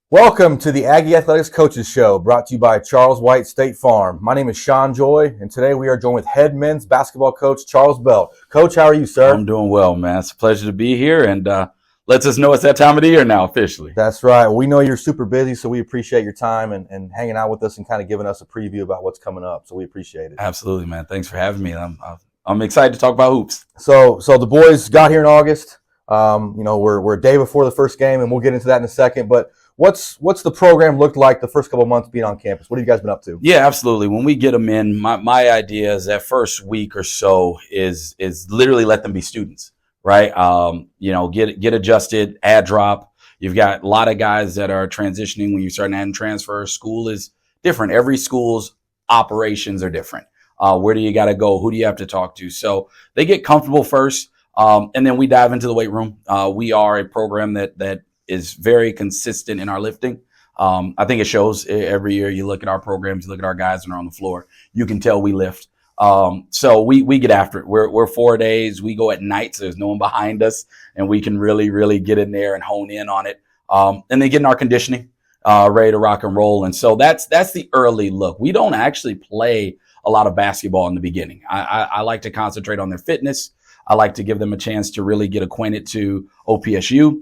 Welcome to the Aggie Athletics Coaches Show, brought to you by Charles White State Farm. My name is Shawn Joy, and today we are joined with head men's basketball coach Charles Bell. Coach, how are you, sir? I'm doing well, man. It's a pleasure to be here, and lets us know it's that time of the year now, officially. That's right. We know you're super busy, so we appreciate your time and hanging out with us and kind of giving us a preview about what's coming up. So we appreciate it. Absolutely, man. Thanks for having me. I'm excited to talk about hoops. So the boys got here in August. We're a day before the first game, and we'll get into that in a second. But what's the program looked like the first couple of months being on campus? What have you guys been up to? Yeah, absolutely. When we get them in, my idea is that first week or so is literally let them be students, right? Get adjusted, add drop. You've got a lot of guys that are transitioning when you start adding transfers. School is different. Every school's operations are different. Where do you got to go? Who do you have to talk to? So they get comfortable first. And then we dive into the weight room. We are a program that is very consistent in our lifting. I think it shows every year. You look at our programs, you look at our guys when they're on the floor, you can tell we lift. So we get after it. We're 4 days. We go at night, so there's no one behind us, and we can really, really get in there and hone in on it. And then get in our conditioning, ready to rock and roll. And so that's the early look. We don't actually play a lot of basketball in the beginning. I like to concentrate on their fitness. I like to give them a chance to really get acquainted to OPSU,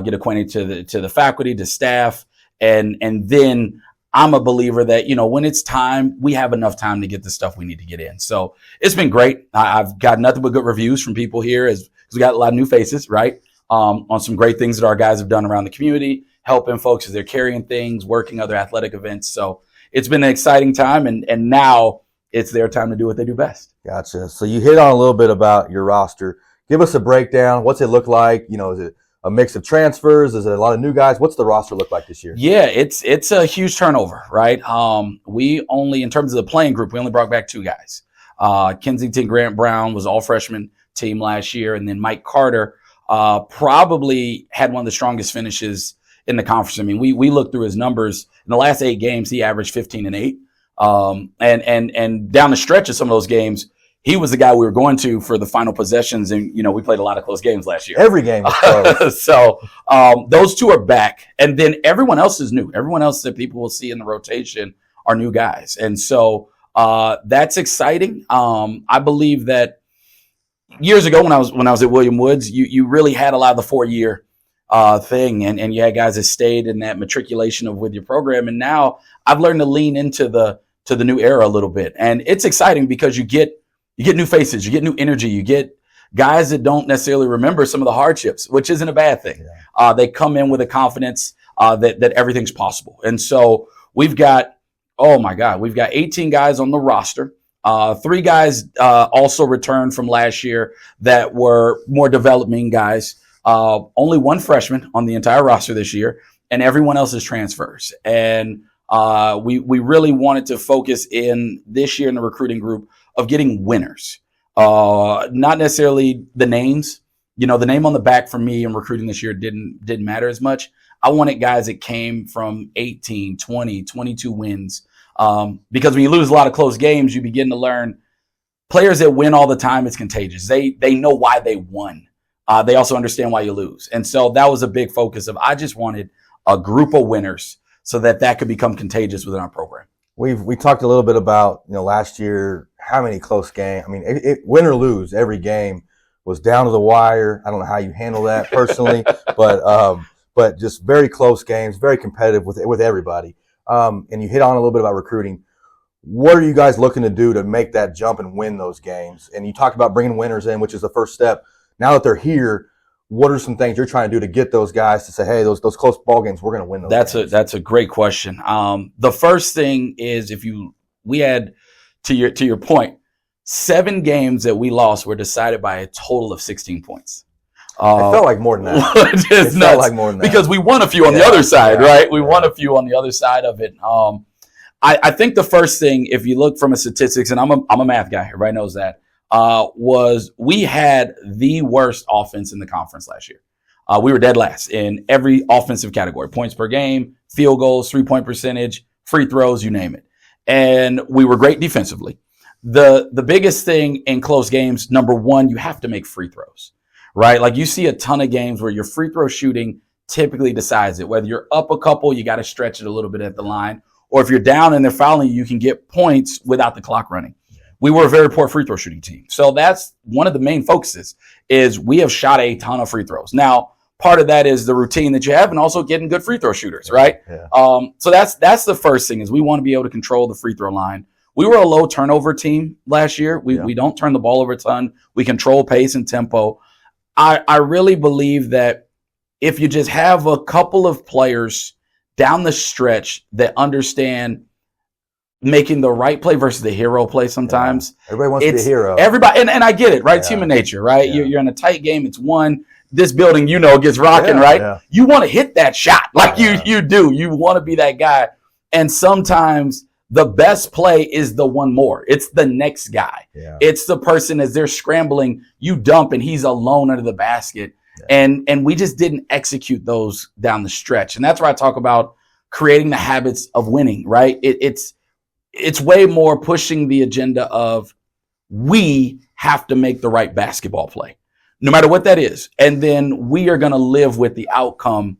get acquainted to the faculty, to staff. And then I'm a believer that, when it's time, we have enough time to get the stuff we need to get in. So it's been great. I've got nothing but good reviews from people here because we got a lot of new faces, right? On some great things that our guys have done around the community, helping folks as they're carrying things, working other athletic events. So it's been an exciting time. And now it's their time to do what they do best. Gotcha. So you hit on a little bit about your roster. Give us a breakdown. What's it look like? Is it a mix of transfers? Is it a lot of new guys? What's the roster look like this year? Yeah, it's a huge turnover, right? We only, in terms of the playing group, we only brought back 2 guys. Kensington Grant Brown was all freshman team last year, and then Mike Carter probably had one of the strongest finishes in the conference. I mean, we looked through his numbers. In the last 8 games, he averaged 15 and 8. And down the stretch of some of those games, he was the guy we were going to for the final possessions. And, we played a lot of close games last year. Every game was close. So those 2 are back. And then everyone else is new. Everyone else that people will see in the rotation are new guys. And so that's exciting. I believe that years ago when I was at William Woods, you really had a lot of the 4-year thing. And you had guys that stayed in that matriculation with your program. And now I've learned to lean into the new era a little bit. And it's exciting because you get new faces, you get new energy, you get guys that don't necessarily remember some of the hardships, which isn't a bad thing. Yeah. They come in with a confidence that everything's possible. And so we've got 18 guys on the roster. 3 guys also returned from last year that were more developing guys. Only 1 freshman on the entire roster this year, and everyone else is transfers. And we really wanted to focus in this year in the recruiting group of getting winners, not necessarily the names. The name on the back for me in recruiting this year didn't matter as much. I wanted guys that came from 18, 20, 22 wins, because when you lose a lot of close games, you begin to learn players that win all the time. It's contagious. They know why they won. They also understand why you lose. And so that was a big focus of, I just wanted a group of winners so that could become contagious within our program. We talked a little bit about, last year, how many close games. I mean, win or lose, every game was down to the wire. I don't know how you handle that personally, but just very close games, very competitive with everybody. And you hit on a little bit about recruiting. What are you guys looking to do to make that jump and win those games? And you talked about bringing winners in, which is the first step. Now that they're here, what are some things you're trying to do to get those guys to say, hey, those close ball games, we're going to win those games? That's a great question. The first thing is, we had, to your point, 7 games that we lost were decided by a total of 16 points. It felt like more than that. It felt like more than that. Because we won a few on the other side, right? We won a few on the other side of it. I think the first thing, if you look from a statistics, and I'm a math guy, everybody knows that, was we had the worst offense in the conference last year. We were dead last in every offensive category: points per game, field goals, 3-point percentage, free throws, you name it. And we were great defensively. The biggest thing in close games, number one, you have to make free throws, right? Like, you see a ton of games where your free throw shooting typically decides it. Whether you're up a couple, you got to stretch it a little bit at the line. Or if you're down and they're fouling you, can get points without the clock running. We were a very poor free throw shooting team. So that's one of the main focuses is we have shot a ton of free throws. Now, part of that is the routine that you have and also getting good free throw shooters, right? Yeah. So that's the first thing is we want to be able to control the free throw line. We were a low turnover team last year. We don't turn the ball over a ton. We control pace and tempo. I really believe that if you just have a couple of players down the stretch that understand making the right play versus the hero play sometimes. Yeah. Everybody wants to be a hero. Everybody, and I get it, right? It's human nature, right? Yeah. You're in a tight game. It's one. This building, gets rocking, right? Yeah. You want to hit that shot like you do. You want to be that guy. And sometimes the best play is the one more. It's the next guy. Yeah. It's the person as they're scrambling, you dump and he's alone under the basket. Yeah. And we just didn't execute those down the stretch. And that's where I talk about creating the habits of winning, right? It's way more pushing the agenda of we have to make the right basketball play, no matter what that is. And then we are going to live with the outcome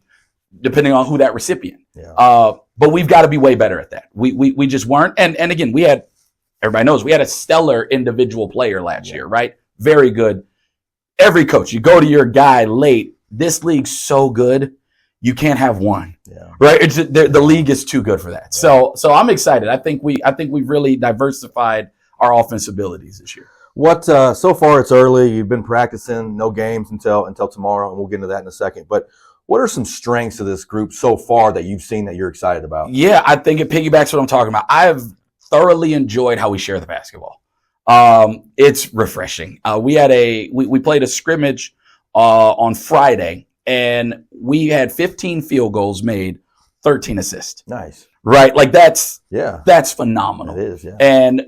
depending on who that recipient. Yeah. But we've got to be way better at that. We just weren't. And again, everybody knows we had a stellar individual player last year, right? Very good. Every coach, you go to your guy late. This league's so good. You can't have one, right? The league is too good for that. Yeah. So I'm excited. I think we've really diversified our offense abilities this year. What so far it's early. You've been practicing, no games until tomorrow, and we'll get into that in a second. But what are some strengths of this group so far that you've seen that you're excited about? Yeah, I think it piggybacks what I'm talking about. I have thoroughly enjoyed how we share the basketball. It's refreshing. We played a scrimmage on Friday. And we had 15 field goals made, 13 assists. Nice. Right? Like that's phenomenal. It is, yeah. And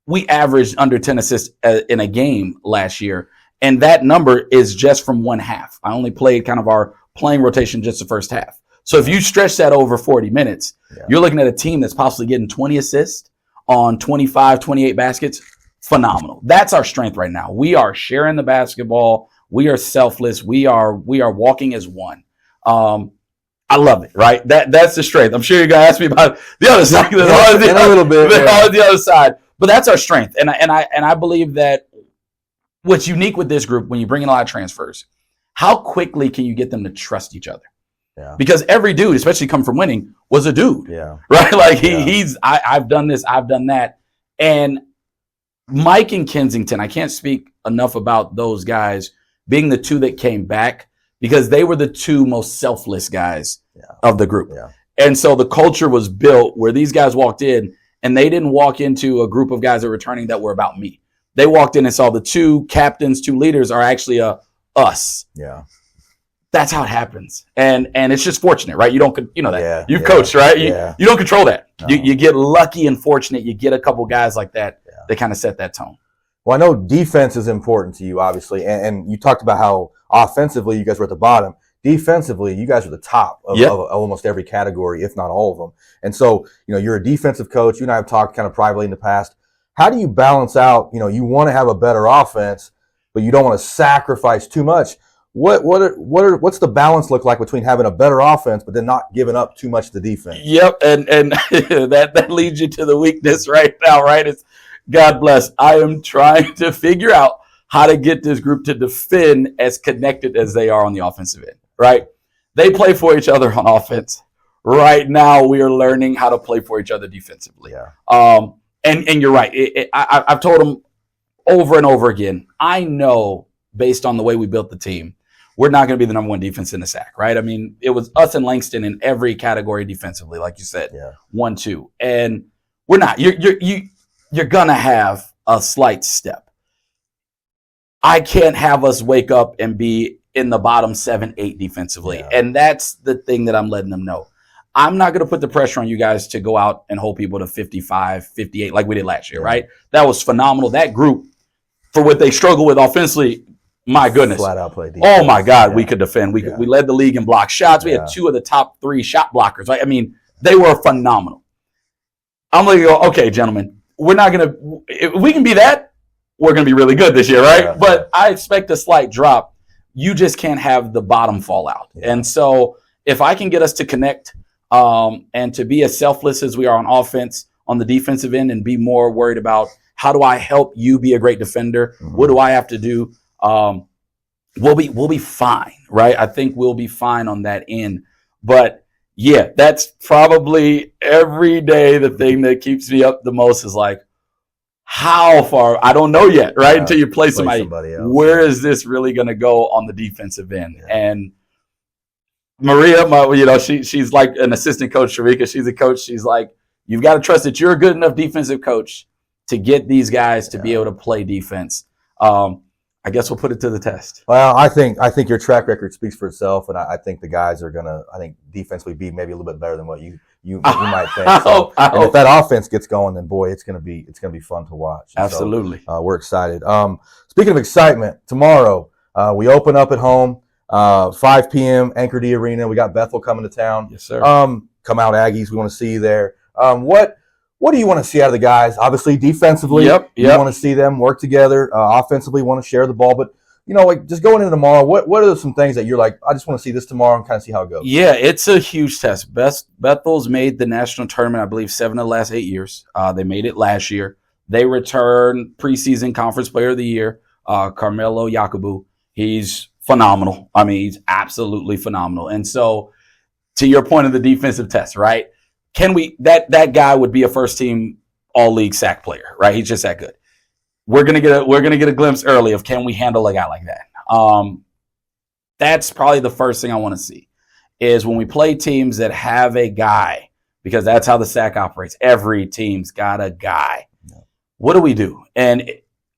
we averaged under 10 assists in a game last year. And that number is just from one half. I only played kind of our playing rotation just the first half. So if you stretch that over 40 minutes, you're looking at a team that's possibly getting 20 assists on 25, 28 baskets. Phenomenal. That's our strength right now. We are sharing the basketball. We are selfless. We are walking as one. I love it, right? That's the strength. I'm sure you're gonna ask me about the other side. A little bit. The other side. But that's our strength. And I believe that what's unique with this group when you bring in a lot of transfers, how quickly can you get them to trust each other? Yeah. Because every dude, especially coming from winning, was a dude. Yeah. Right? Like I've done this, I've done that. And Mike and Kensington, I can't speak enough about those guys being the two that came back because they were the two most selfless guys of the group. Yeah. And so the culture was built where these guys walked in and they didn't walk into a group of guys that were returning that were about me. They walked in and saw the two captains, two leaders are actually us. Yeah. That's how it happens. And it's just fortunate, right? You don't, that. Yeah. You've coached, right? You don't control that. No. You get lucky and fortunate. You get a couple guys like that that kind of set that tone. Well, I know defense is important to you, obviously, and you talked about how offensively you guys were at the bottom. Defensively, you guys are the top of almost every category, if not all of them. And so, you're a defensive coach. You and I have talked kind of privately in the past. How do you balance out, you want to have a better offense, but you don't want to sacrifice too much? What's the balance look like between having a better offense, but then not giving up too much to defense? Yep. And that leads you to the weakness right now, right? It's God bless. I am trying to figure out how to get this group to defend as connected as they are on the offensive end, right? They play for each other on offense. Right now, we are learning how to play for each other defensively. Yeah. And you're right. I've told them over and over again, I know based on the way we built the team, we're not going to be the number one defense in the SAC, right? I mean, it was us and Langston in every category defensively, like you said, 1, 2. And we're not. You're going to have a slight step. I can't have us wake up and be in the bottom 7, 8 defensively. Yeah. And that's the thing that I'm letting them know. I'm not going to put the pressure on you guys to go out and hold people to 55, 58 like we did last year, right? That was phenomenal. That group, for what they struggle with offensively, my goodness. Flat out play defense. Oh, my God, we could defend. We led the league in block shots. We had 2 of the top 3 shot blockers, right? I mean, they were phenomenal. I'm going to go, okay, gentlemen, we're not going to – if we can be that, we're going to be really good this year, right? But I expect a slight drop you just can't have the bottom fall out. Yeah. And so if I can get us to connect and to be as selfless as we are on offense, on the defensive end, and be more worried about how do I help you be a great defender? Mm-hmm. What do I have to do? We'll be fine, right? I think we'll be fine on that end. But yeah, that's probably every day the thing that keeps me up the most is like, how far? I don't know yet, right? Until you play somebody else. Where is this really going to go on the defensive end? Yeah. And Maria, she's like an assistant coach. Sharika, she's a coach. She's like, you've got to trust that you're a good enough defensive coach to get these guys to be able to play defense. I guess we'll put it to the test. Well, I think your track record speaks for itself, and I think the guys are gonna. I think defensively be maybe a little bit better than what you might think. So, and if that offense gets going, then boy, it's gonna be fun to watch. And absolutely, so, we're excited. Speaking of excitement, tomorrow we open up at home, 5 p.m. Anchor D Arena. We got Bethel coming to town. Yes, sir. Come out, Aggies. We want to see you there. What do you want to see out of the guys? Obviously, defensively, you want to see them work together. Offensively, want to share the ball. But, just going into tomorrow, what are some things that you're like, I just want to see this tomorrow and kind of see how it goes? Yeah, it's a huge test. Bethel's made the national tournament, I believe, 7 of the last 8 years. They made it last year. They returned preseason conference player of the year, Carmelo Yakubu. He's phenomenal. I mean, he's absolutely phenomenal. And so, to your point of the defensive test, right? Can we that guy would be a first team all league sack player, right? He's just that good. We're gonna get a glimpse early of can we handle a guy like that. That's probably the first thing I want to see is when we play teams that have a guy, because that's how the sack operates. Every team's got a guy. What do we do? And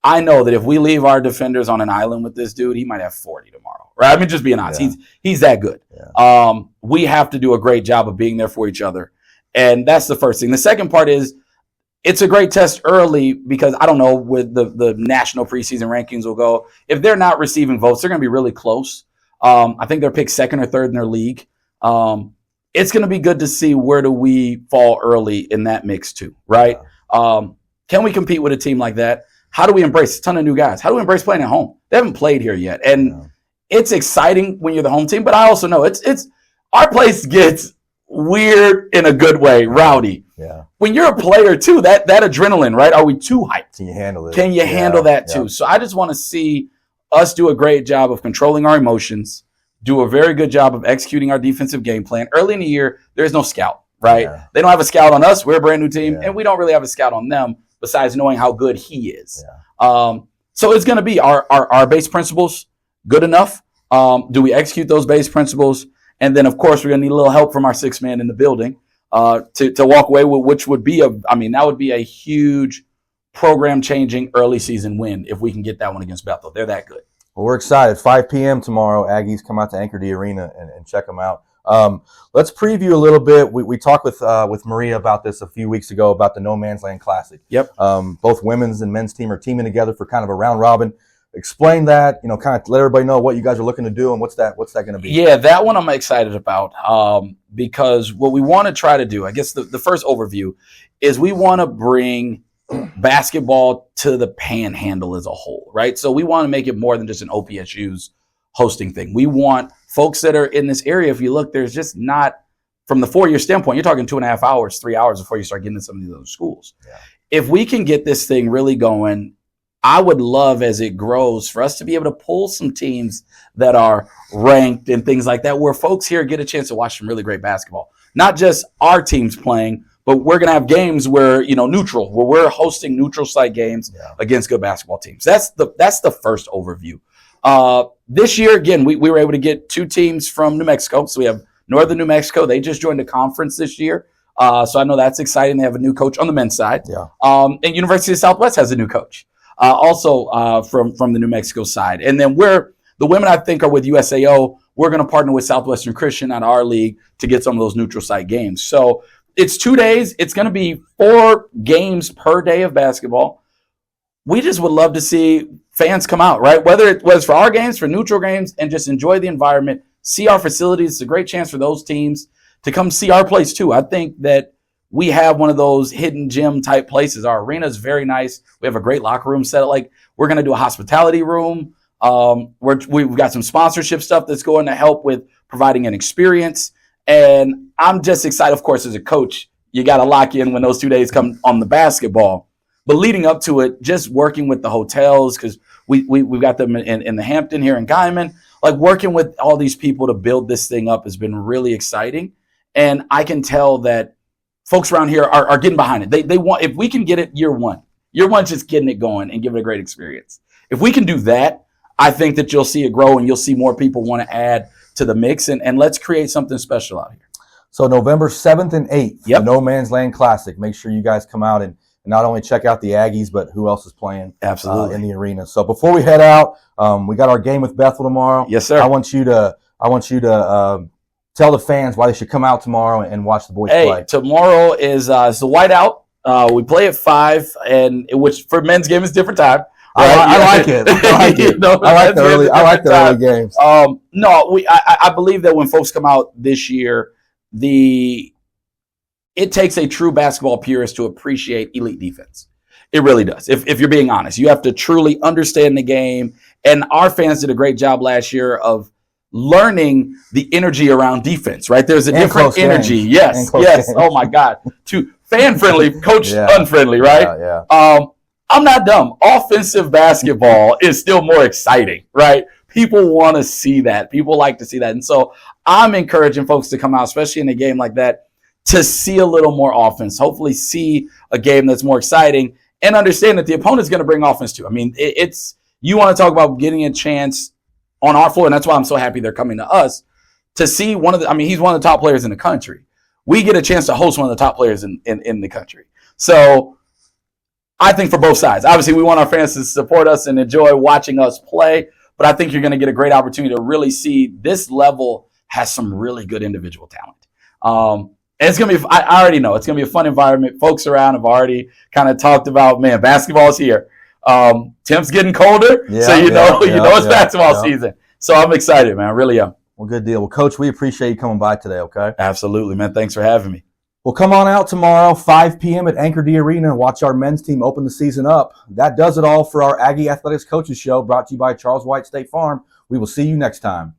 I know that if we leave our defenders on an island with this dude, he might have 40 tomorrow, right? I mean, just being honest, he's that good. Yeah. We have to do a great job of being there for each other. And that's the first thing. The second part is it's a great test early because I don't know where the national preseason rankings will go. If they're not receiving votes, they're going to be really close. I think they're picked second or third in their league. It's going to be good to see where do we fall early in that mix too, right? Can we compete with a team like that? How do we embrace a ton of new guys? How do we embrace playing at home? They haven't played here yet. And it's exciting when you're the home team, but I also know it's our place gets weird in a good way, rowdy. Yeah. When you're a player too, that adrenaline, right? Are we too hyped? Can you handle it? Can you handle that too? So I just want to see us do a great job of controlling our emotions, do a very good job of executing our defensive game plan. Early in the year, there's no scout, right? Yeah. They don't have a scout on us. We're a brand new team, and we don't really have a scout on them besides knowing how good he is. Yeah. So it's going to be our base principles good enough? Do we execute those base principles? And then, of course, we're going to need a little help from our sixth man in the building to walk away with, which would be that would be a huge program-changing early season win if we can get that one against Bethel. They're that good. Well, we're excited. 5 p.m. tomorrow. Aggies come out to Anchor D Arena and check them out. Let's preview a little bit. We talked with Maria about this a few weeks ago about the No Man's Land Classic. Yep. Both women's and men's team are teaming together for kind of a round robin. Explain that, kind of let everybody know what you guys are looking to do and what's that going to be. Yeah, that one I'm excited about because what we want to try to do, I guess the first overview is we want to bring basketball to the panhandle as a whole, right? So we want to make it more than just an OPSU's hosting thing. We want folks that are in this area, if you look, there's just not, from the 4-year standpoint, you're talking 2.5 hours, 3 hours before you start getting to some of these other schools. Yeah. If we can get this thing really going, I would love as it grows for us to be able to pull some teams that are ranked and things like that, where folks here get a chance to watch some really great basketball. Not just our teams playing, but we're going to have games where, neutral, where we're hosting neutral site games against good basketball teams. That's the first overview. This year, again, we were able to get 2 teams from New Mexico. So we have Northern New Mexico. They just joined the conference this year. So I know that's exciting. They have a new coach on the men's side. Yeah. And University of Southwest has a new coach. Also from the New Mexico side. And then the women I think are with USAO. We're going to partner with Southwestern Christian on our league to get some of those neutral site games. So it's 2 days. It's going to be 4 games per day of basketball. We just would love to see fans come out, right? Whether it's for our games, for neutral games, and just enjoy the environment, see our facilities. It's a great chance for those teams to come see our place too. I think that we have one of those hidden gem type places. Our arena is very nice. We have a great locker room set up. Like, we're going to do a hospitality room. We've got some sponsorship stuff that's going to help with providing an experience. And I'm just excited, of course, as a coach, you got to lock in when those 2 days come on the basketball. But leading up to it, just working with the hotels, because we've got them in the Hampton here in Guyman, like working with all these people to build this thing up has been really exciting. And I can tell that folks around here are getting behind it. They want, if we can get it year one just getting it going and give it a great experience. If we can do that, I think that you'll see it grow and you'll see more people want to add to the mix, and let's create something special out here. So November 7th and 8th, Yep. the No Man's Land Classic. Make sure you guys come out and not only check out the Aggies, but who else is playing Absolutely. in the arena. So before we head out, we got our game with Bethel tomorrow. Yes, sir. I want you to tell the fans why they should come out tomorrow and watch the boys play. Tomorrow is it's the whiteout. We play at 5, and which for men's game is different time. Right? I like it. I like it. I like the early games. I believe that when folks come out this year, it takes a true basketball purist to appreciate elite defense. It really does. If you're being honest, you have to truly understand the game. And our fans did a great job last year of learning the energy around defense, right? There's a different energy. Yes. Games. Oh my God. To fan friendly, coach unfriendly, right? Yeah. I'm not dumb. Offensive basketball is still more exciting, right? People want to see that. People like to see that. And so I'm encouraging folks to come out, especially in a game like that, to see a little more offense, hopefully see a game that's more exciting and understand that the opponent's going to bring offense too. I mean, you want to talk about getting a chance on our floor, and that's why I'm so happy they're coming to us to see he's one of the top players in the country. We get a chance to host one of the top players in the country. So I think for both sides, obviously we want our fans to support us and enjoy watching us play, but I think you're going to get a great opportunity to really see this level has some really good individual talent. And it's going to be, I already know it's going to be a fun environment. Folks around have already kind of talked about, man, basketball's here. Temp's getting colder. So you know it's basketball season. So I'm excited, man. I really am. Well, good deal. Well, Coach, we appreciate you coming by today, okay? Absolutely, man. Thanks for having me. Well, come on out tomorrow, 5 p.m. at Anchor D Arena and watch our men's team open the season up. That does it all for our Aggie Athletics Coaches Show, brought to you by Charles White State Farm. We will see you next time.